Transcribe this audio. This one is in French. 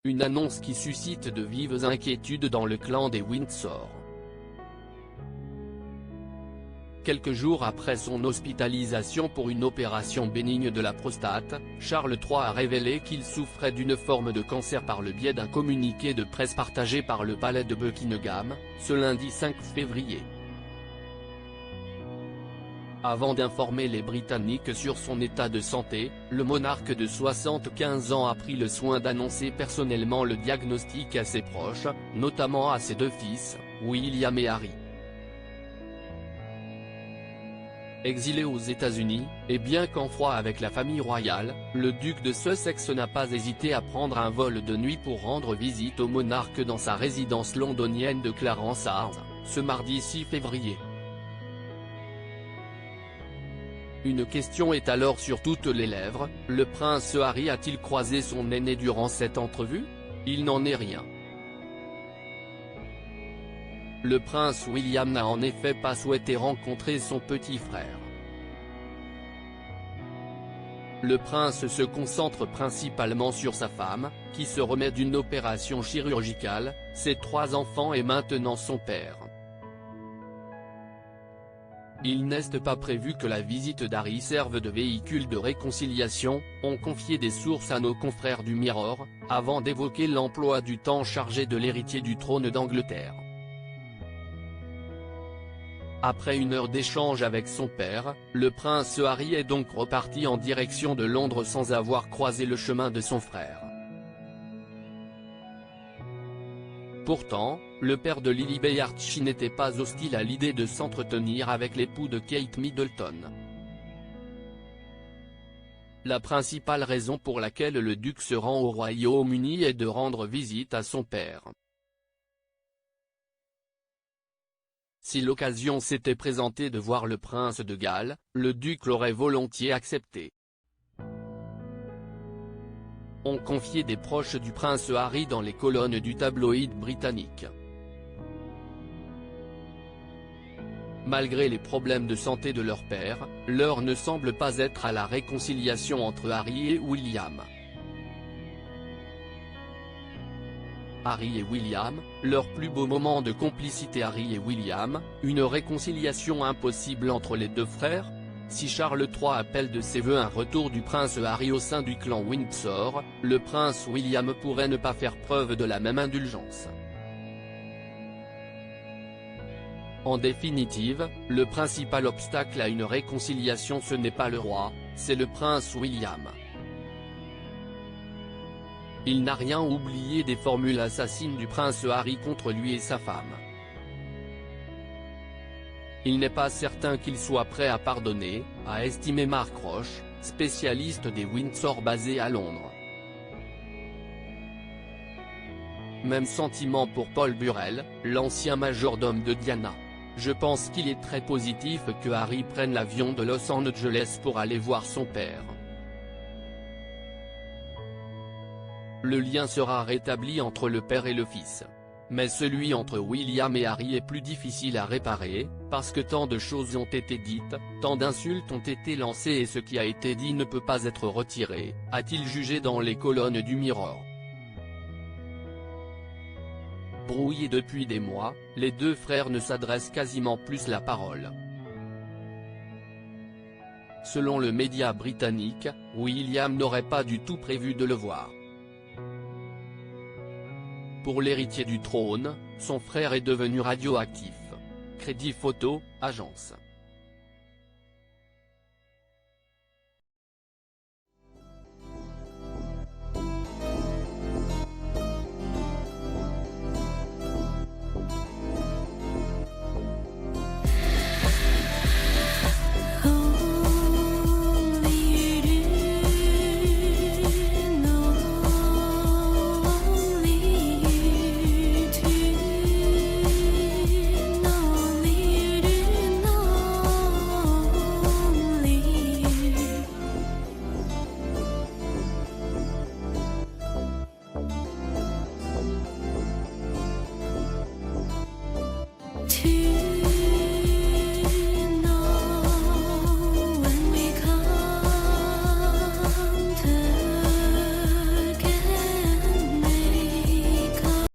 une annonce qui suscite de vives inquiétudes dans le clan des Windsor. Quelques jours après son hospitalisation pour une opération bénigne de la prostate, Charles III a révélé qu'il souffrait d'une forme de cancer par le biais d'un communiqué de presse partagé par le palais de Buckingham, ce lundi 5 février. Avant d'informer les Britanniques sur son état de santé, le monarque de 75 ans a pris le soin d'annoncer personnellement le diagnostic à ses proches, notamment à ses deux fils, William et Harry. Exilé aux États-Unis, et bien qu'en froid avec la famille royale, le duc de Sussex n'a pas hésité à prendre un vol de nuit pour rendre visite au monarque dans sa résidence londonienne de Clarence House, ce mardi 6 février. Une question est alors sur toutes les lèvres, le prince Harry a-t-il croisé son aîné durant cette entrevue? Il n'en est rien. Le prince William n'a en effet pas souhaité rencontrer son petit frère. Le prince se concentre principalement sur sa femme, qui se remet d'une opération chirurgicale, ses 3 enfants et maintenant son père. Il n'est pas prévu que la visite d'Harry serve de véhicule de réconciliation, ont confié des sources à nos confrères du Mirror, avant d'évoquer l'emploi du temps chargé de l'héritier du trône d'Angleterre. Après une heure d'échange avec son père, le prince Harry est donc reparti en direction de Londres sans avoir croisé le chemin de son frère. Pourtant, le père de Lilibet Archie n'était pas hostile à l'idée de s'entretenir avec l'époux de Kate Middleton. La principale raison pour laquelle le duc se rend au Royaume-Uni est de rendre visite à son père. Si l'occasion s'était présentée de voir le prince de Galles, le duc l'aurait volontiers accepté. Ont confié des proches du prince Harry dans les colonnes du tabloïd britannique. Malgré les problèmes de santé de leur père, l'heure ne semble pas être à la réconciliation entre Harry et William. Harry et William, leur plus beau moment de complicité. Harry et William, une réconciliation impossible entre les deux frères? Si Charles III appelle de ses vœux un retour du prince Harry au sein du clan Windsor, le prince William pourrait ne pas faire preuve de la même indulgence. En définitive, le principal obstacle à une réconciliation ce n'est pas le roi, c'est le prince William. Il n'a rien oublié des formules assassines du prince Harry contre lui et sa femme. Il n'est pas certain qu'il soit prêt à pardonner, a estimé Mark Roche, spécialiste des Windsor basé à Londres. Même sentiment pour Paul Burrell, l'ancien majordome de Diana. Je pense qu'il est très positif que Harry prenne l'avion de Los Angeles pour aller voir son père. Le lien sera rétabli entre le père et le fils. Mais celui entre William et Harry est plus difficile à réparer, parce que tant de choses ont été dites, tant d'insultes ont été lancées et ce qui a été dit ne peut pas être retiré, a-t-il jugé dans les colonnes du Mirror. Brouillés depuis des mois, les deux frères ne s'adressent quasiment plus la parole. Selon le média britannique, William n'aurait pas du tout prévu de le voir. Pour l'héritier du trône, son frère est devenu radioactif. Crédit photo, agence.